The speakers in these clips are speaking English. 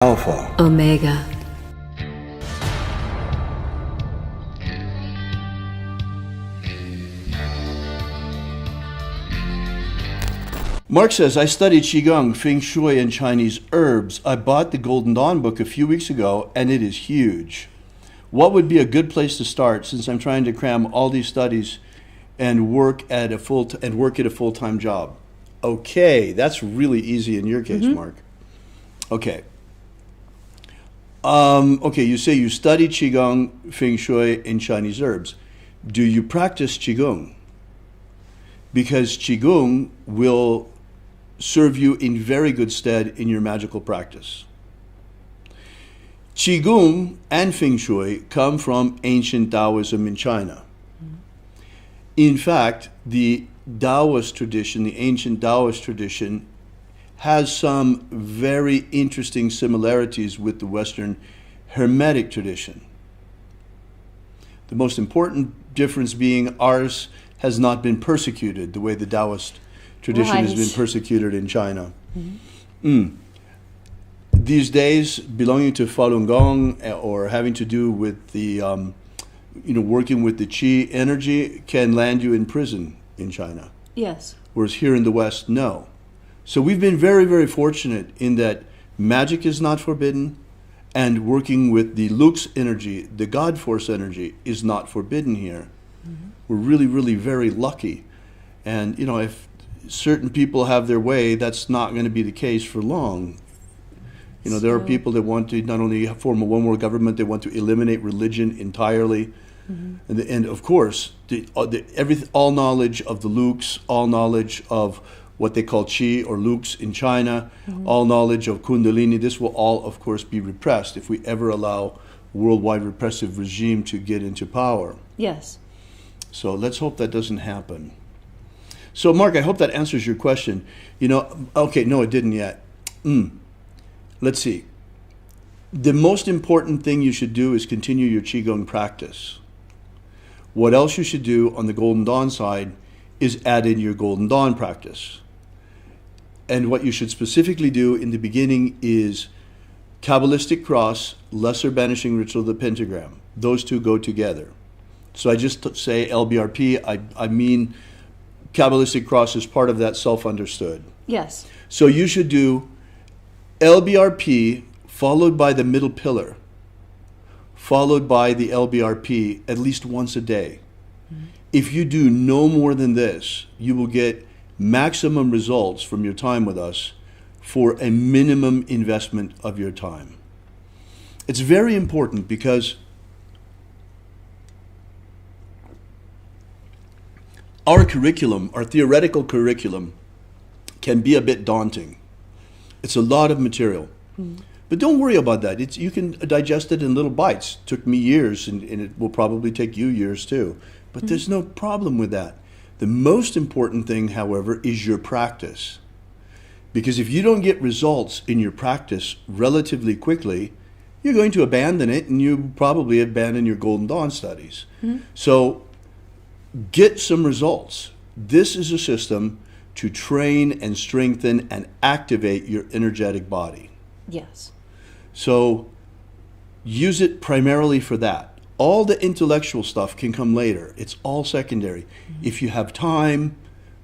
Alpha Omega. Mark says, I studied Qigong, Feng Shui, and Chinese herbs. I bought the Golden Dawn book a few weeks ago, and it is huge. What would be a good place to start since I'm trying to cram all these studies and work at a full-time job? Okay, that's really easy in your case, Mark. Okay. Okay, you say you study Qigong, Feng Shui, and Chinese herbs. Do you practice Qigong? Because Qigong will serve you in very good stead in your magical practice. Qigong and Feng Shui come from ancient Taoism in China. In fact, the Taoist tradition, the ancient Taoist tradition, has some very interesting similarities with the Western Hermetic tradition. The most important difference being ours has not been persecuted the way the Taoist tradition has been persecuted in China. These days, belonging to Falun Gong or having to do with the, working with the Qi energy can land you in prison in China. Yes. Whereas here in the West, no. So we've been very, very fortunate in that magic is not forbidden, and working with the Lux energy, the God Force energy, is not forbidden here. We're really, really very lucky. And, if certain people have their way, that's not going to be the case for long. There are people that want to not only form a one-world government, they want to eliminate religion entirely. And of course, all knowledge of the Lux, all knowledge of what they call Qi or Lux in China, all knowledge of Kundalini, this will all, of course, be repressed if we ever allow worldwide repressive regime to get into power. Yes. So let's hope that doesn't happen. So Mark, I hope that answers your question. Okay, no, it didn't yet. Let's see. The most important thing you should do is continue your Qigong practice. What else you should do on the Golden Dawn side is add in your Golden Dawn practice. And what you should specifically do in the beginning is Kabbalistic cross, lesser banishing ritual of the pentagram. Those two go together. So I just say LBRP, I mean Kabbalistic cross is part of that self-understood. Yes. So you should do LBRP followed by the middle pillar, followed by the LBRP at least once a day. If you do no more than this, you will get maximum results from your time with us for a minimum investment of your time. It's very important because our curriculum, our theoretical curriculum, can be a bit daunting. It's a lot of material. But don't worry about that. You can digest it in little bites. It took me years, and it will probably take you years too. But there's no problem with that. The most important thing, however, is your practice. Because if you don't get results in your practice relatively quickly, you're going to abandon it, and you probably abandon your Golden Dawn studies. So get some results. This is a system to train and strengthen and activate your energetic body. Yes. So use it primarily for that. All the intellectual stuff can come later. It's all secondary. If you have time,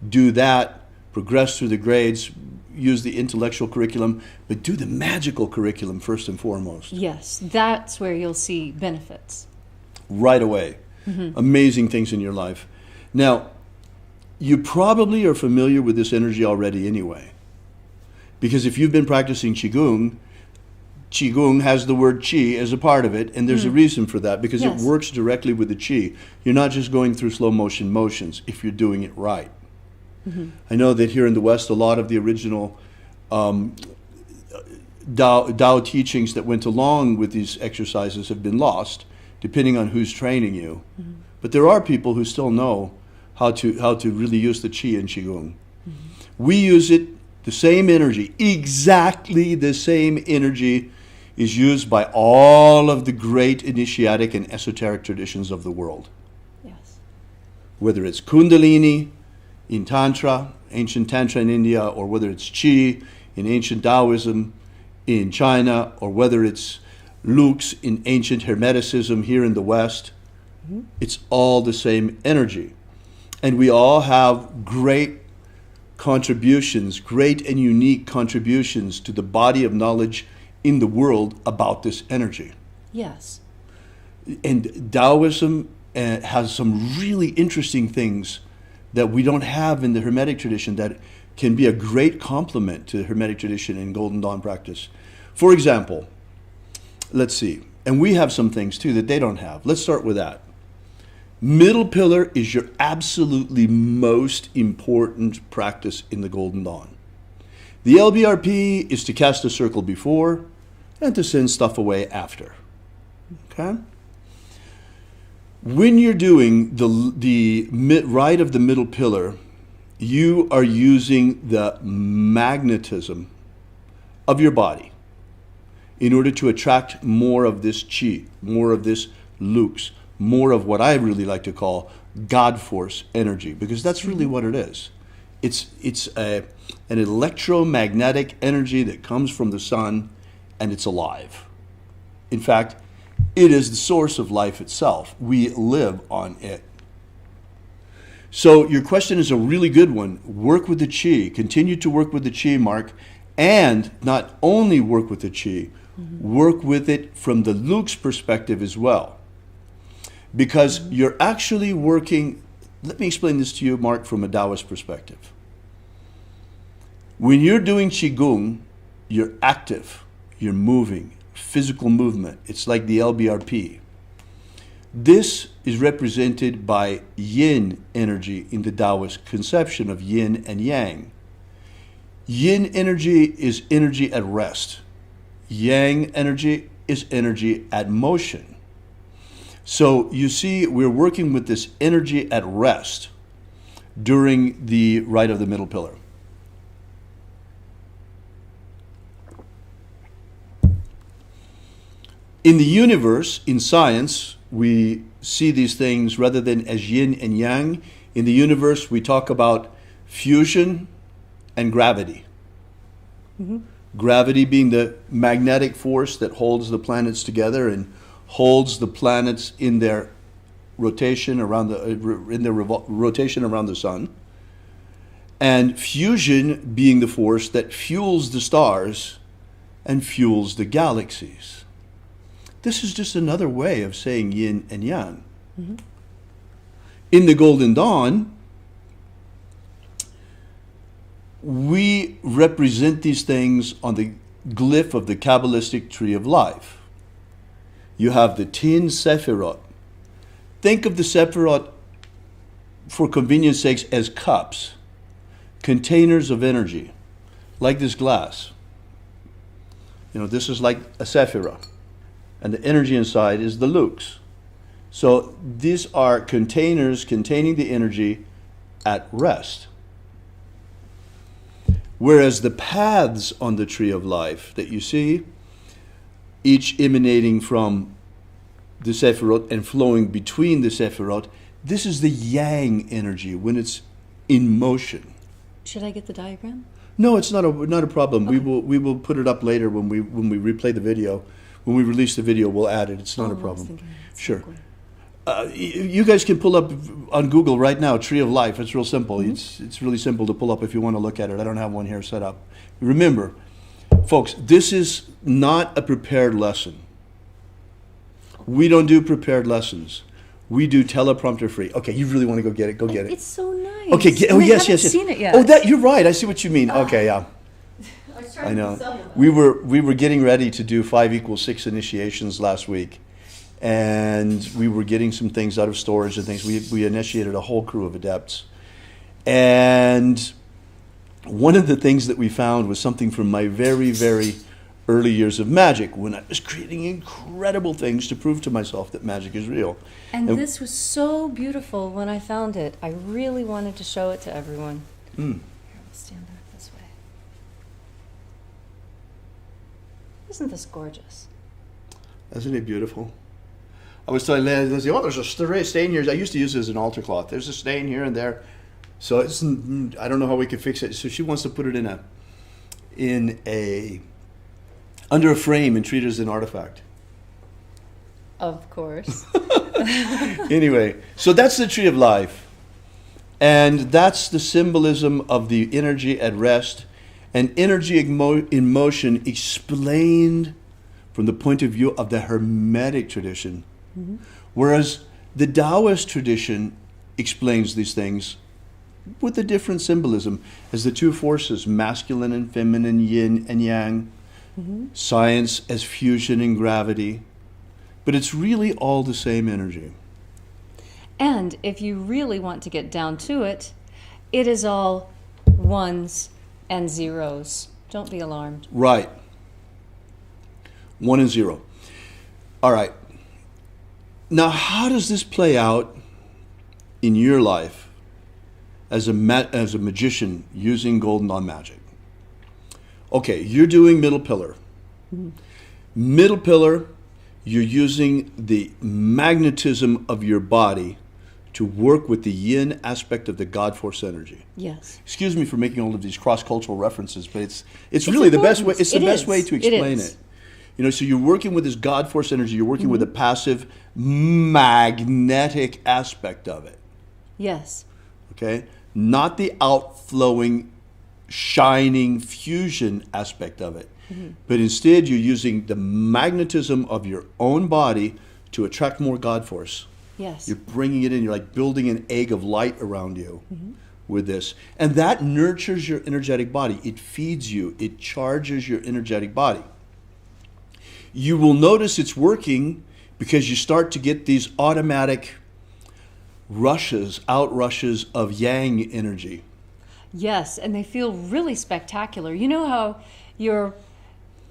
do that, progress through the grades, use the intellectual curriculum, but do the magical curriculum first and foremost. Yes, that's where you'll see benefits. Right away. Amazing things in your life. Now, you probably are familiar with this energy already anyway. Because if you've been practicing Qigong, Qigong has the word Qi as a part of it, and there's a reason for that, because it works directly with the Qi. You're not just going through slow motion motions if you're doing it right. I know that here in the West, a lot of the original Tao teachings that went along with these exercises have been lost, depending on who's training you. But there are people who still know how to really use the Qi in Qigong. We use it, the same energy, exactly the same energy is used by all of the great initiatic and esoteric traditions of the world. Yes. Whether it's Kundalini in Tantra, ancient Tantra in India, or whether it's Qi in ancient Taoism, in China, or whether it's Lux in ancient Hermeticism here in the West, it's all the same energy. And we all have great contributions, great and unique contributions to the body of knowledge in the world about this energy. Yes. And Taoism has some really interesting things that we don't have in the Hermetic tradition that can be a great complement to the Hermetic tradition in Golden Dawn practice. For example, let's see, and we have some things too that they don't have. Let's start with that. Middle pillar is your absolutely most important practice in the Golden Dawn. The LBRP is to cast a circle before and to send stuff away after. Okay? When you're doing the right of the middle pillar, you are using the magnetism of your body in order to attract more of this chi, more of this lux, more of what I really like to call God force energy, because that's really what it is. It's an electromagnetic energy that comes from the sun, and it's alive. In fact, it is the source of life itself. We live on it. So your question is a really good one. Work with the chi. Continue to work with the chi, Mark, and not only work with the chi, work with it from the Lux perspective as well. Because you're actually working, let me explain this to you, Mark, from a Taoist perspective. When you're doing Qigong, you're active, you're moving, physical movement. It's like the LBRP. This is represented by yin energy in the Taoist conception of yin and yang. Yin energy is energy at rest. Yang energy is energy at motion. So you see, we're working with this energy at rest during the right of the middle pillar. In the universe, in science, we see these things rather than as yin and yang. In the universe, we talk about fusion and gravity. Gravity being the magnetic force that holds the planets together and holds the planets in their rotation around rotation around the sun, and fusion being the force that fuels the stars and fuels the galaxies. This is just another way of saying yin and yang. In the Golden Dawn, we represent these things on the glyph of the Kabbalistic tree of life. You have the 10 Sephirot. Think of the Sephirot, for convenience sakes, as cups, containers of energy, like this glass. You know, this is like a Sephirah, and the energy inside is the Lux. So these are containers containing the energy at rest. Whereas the paths on the tree of life that you see, each emanating from the Sephirot and flowing between the Sephirot, this is the yang energy when it's in motion. Should I get the diagram? No, it's not a problem. Okay. We will put it up later when we replay the video. When we release the video, we'll add it. It's not a problem. Sure. You guys can pull up on Google right now, Tree of Life. It's real simple. It's really simple to pull up if you want to look at it. I don't have one here set up. Remember, folks, this is not a prepared lesson. We don't do prepared lessons. We do teleprompter free. Okay, you really want to go get it? Go get it. It's so nice. Okay. Yes. I haven't seen it yet. Oh, you're right. I see what you mean. Okay, yeah. I know. We were getting ready to do 5 = 6 initiations last week, and we were getting some things out of storage and things. We initiated a whole crew of adepts, and one of the things that we found was something from my very, very early years of magic, when I was creating incredible things to prove to myself that magic is real. And this was so beautiful when I found it. I really wanted to show it to everyone. Here, we'll stand there this way. Isn't this gorgeous? Isn't it beautiful? I was telling Leslie, there's a stain here. I used to use it as an altar cloth. There's a stain here and there. So I don't know how we can fix it. So she wants to put it in a under a frame and treat it as an artifact. Of course. Anyway, so that's the tree of life. And that's the symbolism of the energy at rest and energy in motion explained from the point of view of the Hermetic tradition. Mm-hmm. Whereas the Taoist tradition explains these things with a different symbolism as the two forces, masculine and feminine, yin and yang, science as fusion and gravity. But it's really all the same energy. And if you really want to get down to it, it is all ones and zeros. Don't be alarmed. Right. 1 and 0. All right. Now, how does this play out in your life as a magician using Golden Dawn magic? Okay, you're doing middle pillar. Mm-hmm. Middle pillar, you're using the magnetism of your body to work with the yin aspect of the God Force energy. Yes. Excuse me for making all of these cross-cultural references, but it's really important. The best way. It's the best way to explain it. You know, so you're working with this God Force energy. You're working with the passive magnetic aspect of it. Yes. Okay, not the outflowing, shining fusion aspect of it, but instead you're using the magnetism of your own body to attract more God Force. Yes. You're bringing it in. You're like building an egg of light around you with this. And that nurtures your energetic body. It feeds you. It charges your energetic body. You will notice it's working because you start to get these automatic outrushes of yang energy. Yes, and they feel really spectacular. You know how you're...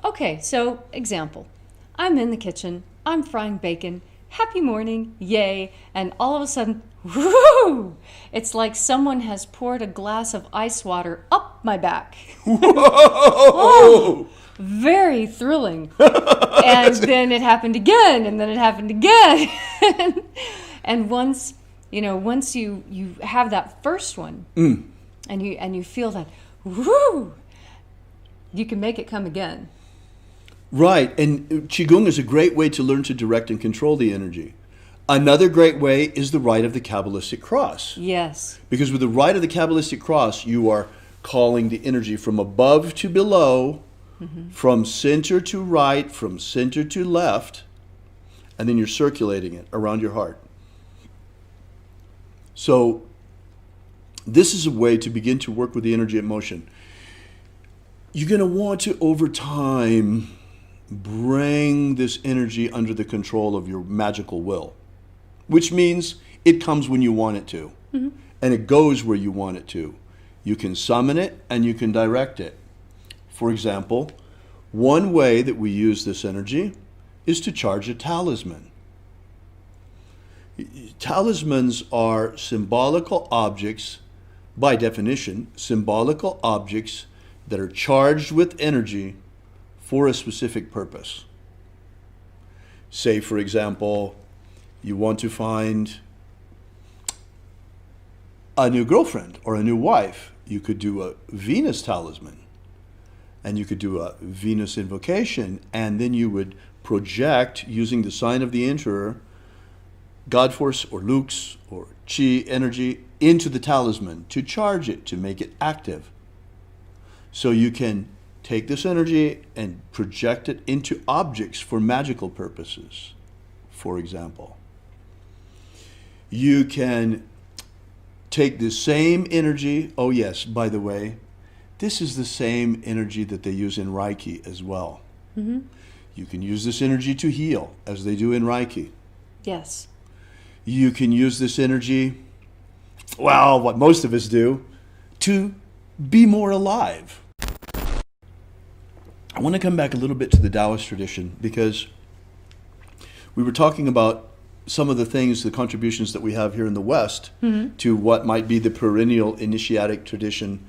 Okay, so example. I'm in the kitchen. I'm frying bacon. Happy morning, yay, and all of a sudden, whoo! It's like someone has poured a glass of ice water up my back. Oh, very thrilling. And then it happened again, and then it happened again. And once you have that first one, and you feel that, whoo, you can make it come again. Right, and Qigong is a great way to learn to direct and control the energy. Another great way is the rite of the Kabbalistic cross. Yes. Because with the rite of the Kabbalistic cross, you are calling the energy from above to below, from center to right, from center to left, and then you're circulating it around your heart. So this is a way to begin to work with the energy in motion. You're going to want to, over time, bring this energy under the control of your magical will, which means it comes when you want it to, and it goes where you want it to. You can summon it and you can direct it. For example, one way that we use this energy is to charge a talisman. Talismans are symbolical objects, by definition, symbolical objects that are charged with energy for a specific purpose. Say, for example, you want to find a new girlfriend or a new wife. You could do a Venus talisman, and you could do a Venus invocation, and then you would project, using the sign of the Emperor, God Force or Lux or Qi energy into the talisman to charge it, to make it active. So you can take this energy and project it into objects for magical purposes, for example. You can take the same energy. Oh yes, by the way, this is the same energy that they use in Reiki as well. You can use this energy to heal, as they do in Reiki. Yes. You can use this energy, well, what most of us do, to be more alive. I want to come back a little bit to the Taoist tradition, because we were talking about some of the things, the contributions that we have here in the West to what might be the perennial initiatic tradition.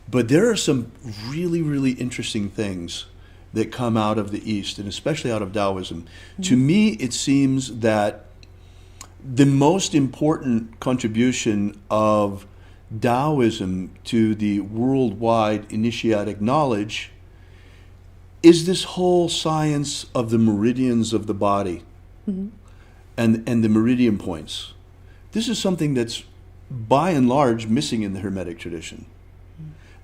But there are some really, really interesting things that come out of the East, and especially out of Taoism. To me, it seems that the most important contribution of Taoism to the worldwide initiatic knowledge is this whole science of the meridians of the body and the meridian points. This is something that's by and large missing in the Hermetic tradition,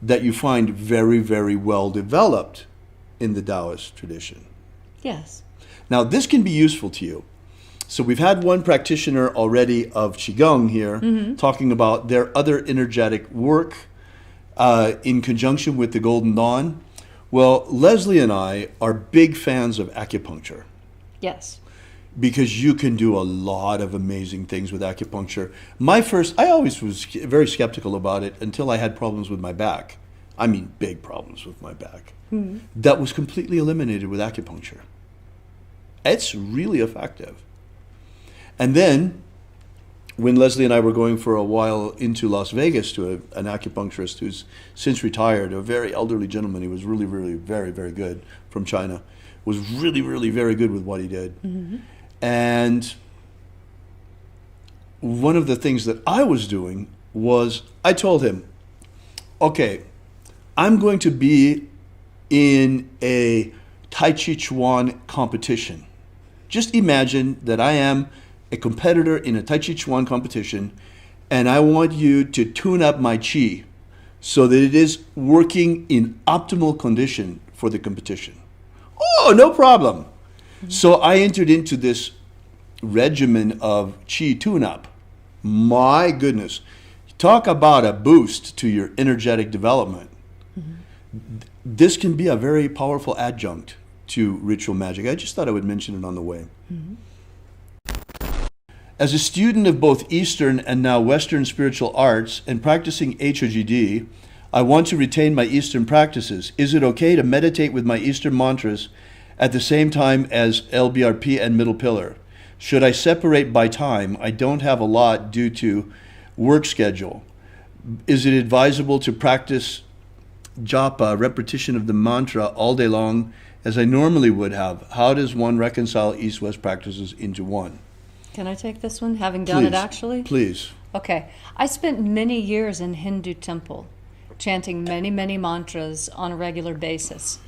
that you find very, very well developed in the Taoist tradition. Yes. Now, this can be useful to you. So we've had one practitioner already of Qigong here talking about their other energetic work in conjunction with the Golden Dawn. Well, Leslie and I are big fans of acupuncture. Yes. Because you can do a lot of amazing things with acupuncture. I always was very skeptical about it until I had problems with my back. I mean, big problems with my back. That was completely eliminated with acupuncture. It's really effective. And then, when Leslie and I were going for a while into Las Vegas to an acupuncturist who's since retired, a very elderly gentleman, he was really, really very, very good from China, was really, really very good with what he did. And one of the things that I was doing was I told him, okay, I'm going to be in a Tai Chi Chuan competition. Just imagine that I am a competitor in a Tai Chi Chuan competition, and I want you to tune up my Chi so that it is working in optimal condition for the competition. Oh, no problem. So I entered into this regimen of Chi tune-up. My goodness. Talk about a boost to your energetic development. This can be a very powerful adjunct to ritual magic. I just thought I would mention it on the way. As a student of both Eastern and now Western spiritual arts and practicing HOGD, I want to retain my Eastern practices. Is it okay to meditate with my Eastern mantras at the same time as LBRP and Middle Pillar? Should I separate by time? I don't have a lot due to work schedule. Is it advisable to practice japa, repetition of the mantra, all day long as I normally would have? How does one reconcile East-West practices into one? Can I take this one, having done it actually? Please. Okay. I spent many years in Hindu temple, chanting many, many mantras on a regular basis.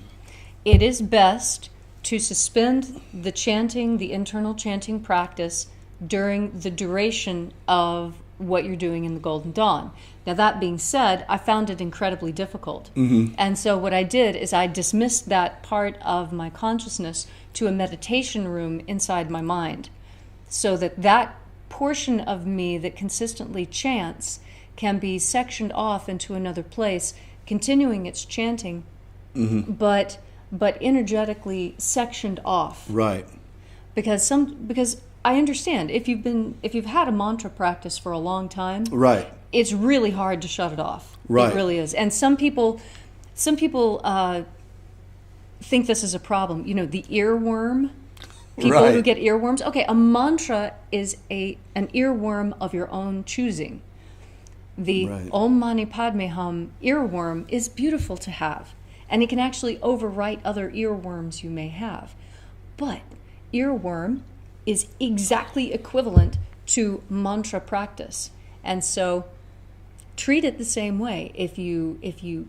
It is best to suspend the chanting, the internal chanting practice during the duration of what you're doing in the Golden Dawn. Now, that being said, I found it incredibly difficult. And so what I did is I dismissed that part of my consciousness to a meditation room inside my mind, so that that portion of me that consistently chants can be sectioned off into another place, continuing its chanting, but energetically sectioned off. Right. Because I understand if you've had a mantra practice for a long time, right, it's really hard to shut it off. Right. It really is. And some people think this is a problem. You know, the earworm. People who get earworms. Okay, a mantra is an earworm of your own choosing. The Om Mani Padme Hum earworm is beautiful to have, and it can actually overwrite other earworms you may have. But earworm is exactly equivalent to mantra practice, and so treat it the same way. If you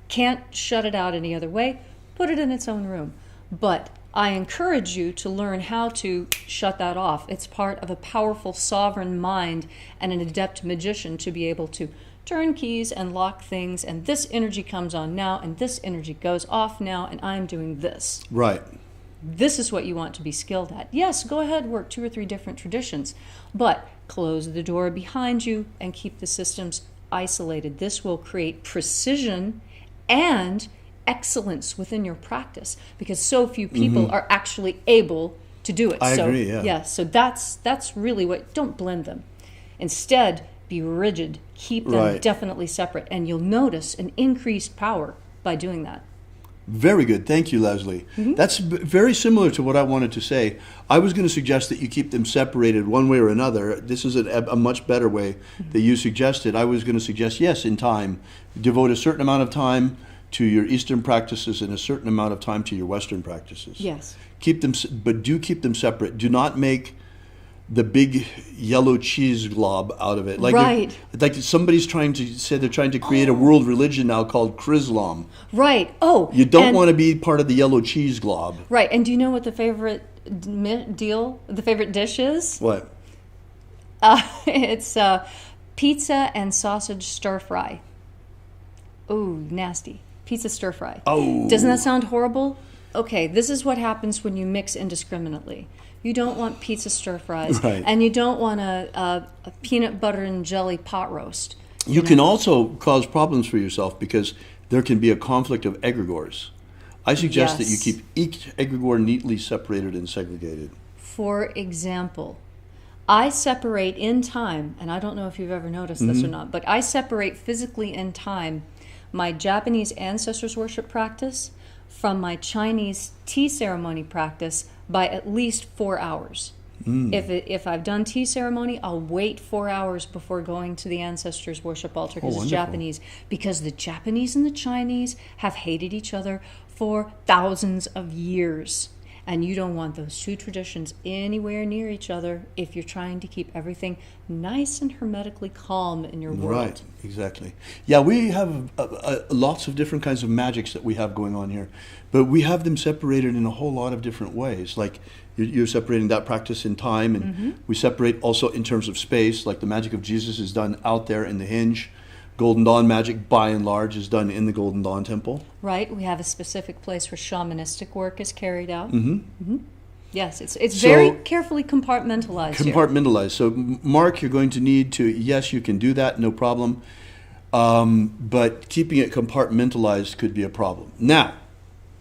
can't shut it out any other way, put it in its own room. But I encourage you to learn how to shut that off. It's part of a powerful sovereign mind and an adept magician to be able to turn keys and lock things, and this energy comes on now, and this energy goes off now, and I'm doing this. Right. This is what you want to be skilled at. Yes, go ahead, work 2 or 3 different traditions, but close the door behind you and keep the systems isolated. This will create precision and excellence within your practice, because so few people are actually able to do it. I agree, yeah. Yeah, so that's really what, don't blend them. Instead, be rigid, keep them definitely separate, and you'll notice an increased power by doing that. Very good. Thank you, Leslie. That's very similar to what I wanted to say. I was going to suggest that you keep them separated one way or another. This is a much better way that you suggested. I was going to suggest, yes, in time, devote a certain amount of time to your Eastern practices and a certain amount of time to your Western practices. Yes. Keep them, but do keep them separate. Do not make the big yellow cheese glob out of it. Like Right. like somebody's trying to say they're trying to create a world religion now called Chrislam. Right. Oh. You don't and- want to be part of the yellow cheese glob. Right. And do you know what the favorite dish is? What? It's pizza and sausage stir fry. Ooh, nasty. Pizza stir fry. Oh. Doesn't that sound horrible? Okay, this is what happens when you mix indiscriminately. You don't want pizza stir fries, Right. and you don't want a peanut butter and jelly pot roast. You can also cause problems for yourself because there can be a conflict of egregores. I suggest that you Yes. keep each egregore neatly separated and segregated. For example, I separate in time, and I don't know if you've ever noticed this or not, but I separate physically in time my Japanese ancestors worship practice from my Chinese tea ceremony practice by at least 4 hours. If I've done tea ceremony, I'll wait 4 hours before going to the ancestors worship altar because it's wonderful. Japanese. Because the Japanese and the Chinese have hated each other for thousands of years. And you don't want those two traditions anywhere near each other if you're trying to keep everything nice and hermetically calm in your world. Right, exactly. Yeah, we have lots of different kinds of magics that we have going on here, but we have them separated in a whole lot of different ways. Like you're separating that practice in time, and we separate also in terms of space. Like the magic of Jesus is done out there in the hinge. Golden Dawn magic, by and large, is done in the Golden Dawn temple. Right, we have a specific place where shamanistic work is carried out. Mm-hmm. Yes, it's So- very carefully compartmentalized here. Compartmentalized. So, Mark, you're going to need to, yes, you can do that, no problem. But keeping it compartmentalized could be a problem. Now,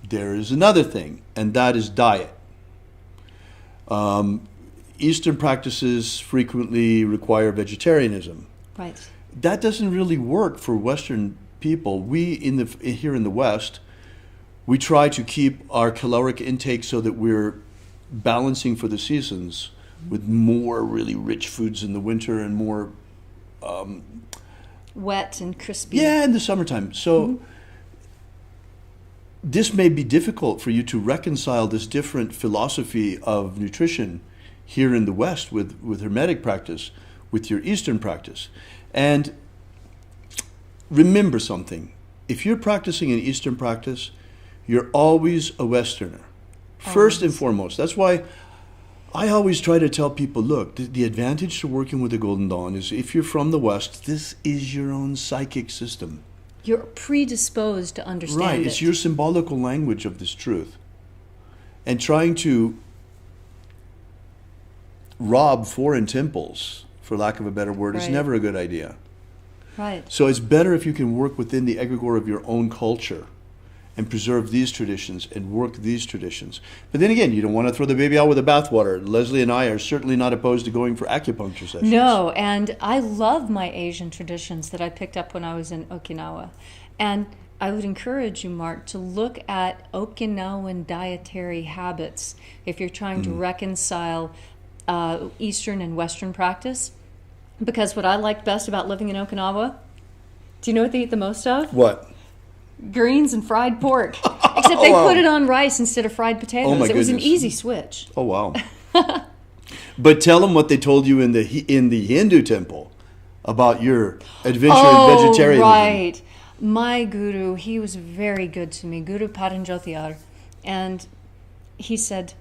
there is another thing, and that is diet. Eastern practices frequently require vegetarianism. Right. That doesn't really work for Western people. We here in the West, we try to keep our caloric intake so that we're balancing for the seasons with more really rich foods in the winter and more Wet and crispy. yeah in the summertime. So this may be difficult for you to reconcile this different philosophy of nutrition here in the West with Hermetic practice with your Eastern practice. And remember something. If you're practicing an Eastern practice, you're always a Westerner. First and foremost. That's why I always try to tell people, look, the advantage to working with the Golden Dawn is if you're from the West, this is your own psychic system. You're predisposed to understand Right. it. It's your symbolical language of this truth. And trying to rob foreign temples, for lack of a better word, is Right. never a good idea. Right. So it's better if you can work within the egregore of your own culture and preserve these traditions and work these traditions. But then again, you don't want to throw the baby out with the bathwater. Leslie and I are certainly not opposed to going for acupuncture sessions. No, and I love my Asian traditions that I picked up when I was in Okinawa. And I would encourage you, Mark, to look at Okinawan dietary habits if you're trying to reconcile Eastern and Western practice. Because what I liked best about living in Okinawa, do you know what they eat the most of? What? Greens and fried pork. Except they Wow. put it on rice instead of fried potatoes. Oh, my It was an goodness. easy switch. Oh, wow. But tell them what they told you in the Hindu temple about your adventure in vegetarianism. Right. My guru, he was very good to me, Guru Paranjotiyar. And he said,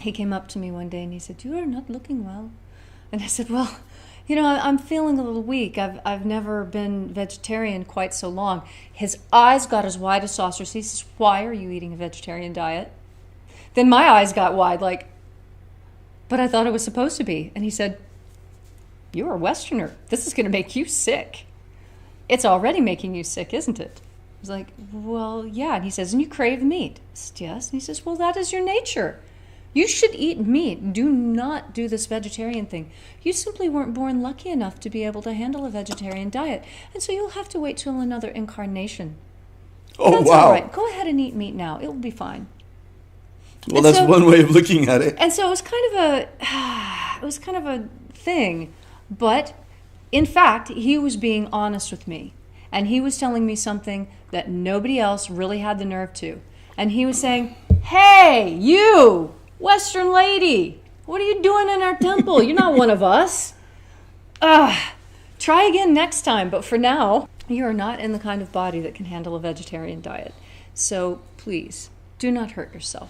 he came up to me one day and he said, "You are not looking well." And I said, "Well, you know, I'm feeling a little weak. I've never been vegetarian quite so long." His eyes got as wide as saucers. He says, "Why are you eating a vegetarian diet?" Then my eyes got wide, like, "But I thought it was supposed to be." And he said, "You're a Westerner. This is going to make you sick. It's already making you sick, isn't it?" I was like, "Well, yeah." And he says, "And you crave meat?" I said, "Yes." And he says, "Well, that is your nature. You should eat meat. Do not do this vegetarian thing. You simply weren't born lucky enough to be able to handle a vegetarian diet. And so you'll have to wait till another incarnation. Oh, That's wow. all right. Go ahead and eat meat now. It will be fine." Well, And that's so- one way of looking at it. And so it was kind of a thing. But in fact, he was being honest with me. And he was telling me something that nobody else really had the nerve to. And he was saying, "Hey, you, Western lady, What are you doing in our temple? You're not one of us. Try again next time, but for now, you are not in the kind of body that can handle a vegetarian diet. So please, do not hurt yourself.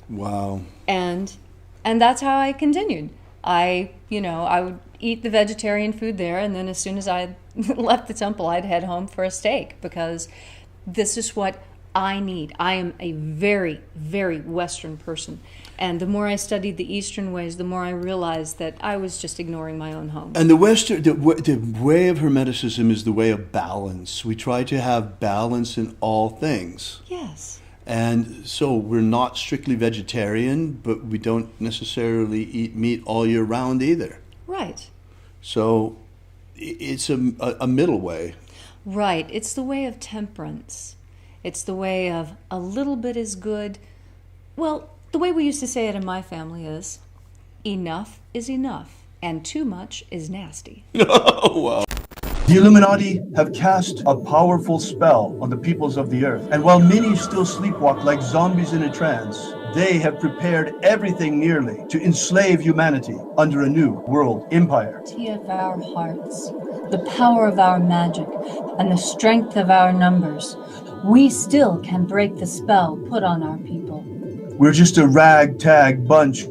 Wow. And that's how I continued. I would eat the vegetarian food there, and then as soon as I left the temple, I'd head home for a steak, because this is what I need. I am a very, very Western person. And the more I studied the Eastern ways, the more I realized that I was just ignoring my own home. And the way of Hermeticism is the way of balance. We try to have balance in all things. Yes. And so we're not strictly vegetarian, but we don't necessarily eat meat all year round either. Right. So it's a middle way. Right. It's the way of temperance. It's the way of a little bit is good. Well, the way we used to say it in my family is, enough is enough, and too much is nasty. Oh, wow. The Illuminati have cast a powerful spell on the peoples of the earth. And while many still sleepwalk like zombies in a trance, they have prepared everything nearly to enslave humanity under a new world empire. The of our hearts, the power of our magic, and the strength of our numbers, we still can break the spell put on our people. We're just a ragtag bunch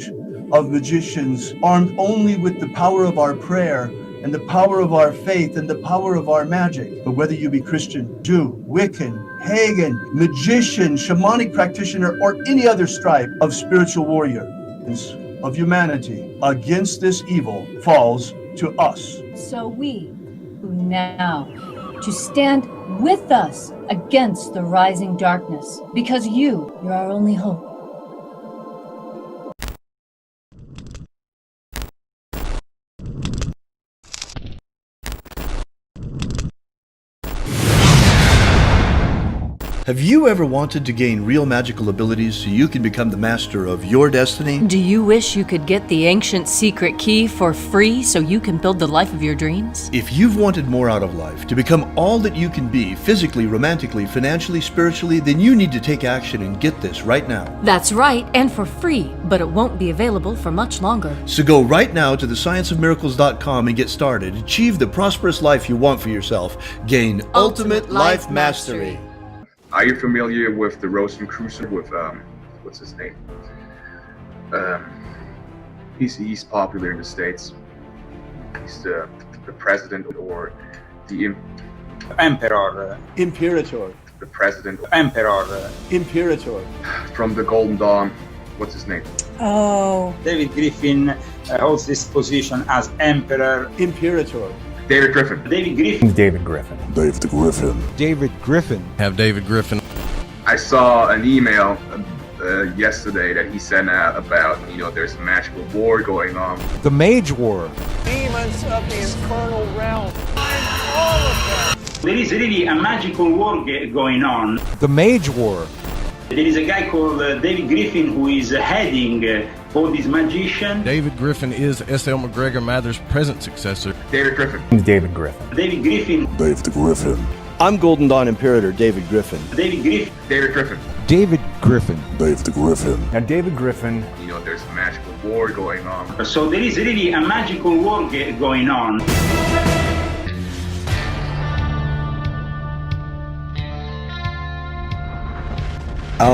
of magicians armed only with the power of our prayer and the power of our faith and the power of our magic. But whether you be Christian, Jew, Wiccan, pagan, magician, shamanic practitioner, or any other stripe of spiritual warrior of humanity against this evil falls to us. So we, who now, to stand with us against the rising darkness, because you're our only hope. Have you ever wanted to gain real magical abilities so you can become the master of your destiny? Do you wish you could get the ancient secret key for free so you can build the life of your dreams? If you've wanted more out of life, to become all that you can be, physically, romantically, financially, spiritually, then you need to take action and get this right now. That's right, and for free, but it won't be available for much longer. So go right now to thescienceofmiracles.com and get started. Achieve the prosperous life you want for yourself. Gain ultimate life mastery. Are you familiar with the Rosicrucian with what's his name? He's popular in the States. He's the president or the Emperor. Imperator. The president. Emperor. Imperator. From the Golden Dawn. What's his name? Oh. David Griffin holds this position as Emperor. Imperator. David Griffin. David Griffin. David Griffin. David Griffin. David Griffin. Have David Griffin. I saw an email yesterday that he sent out about, there's a magical war going on. The Mage War. Demons of the infernal realm. I'm all of them. There is really a magical war going on. The Mage War. There is a guy called David Griffin who is heading all these magicians. David Griffin is S.L. McGregor Mather's present successor. David Griffin. David Griffin. David Griffin. David Griffin. I'm Golden Dawn Imperator David Griffin. David Griffin. David Griffin. David Griffin. David Griffin. And David Griffin. There's a magical war going on. So there is really a magical war going on.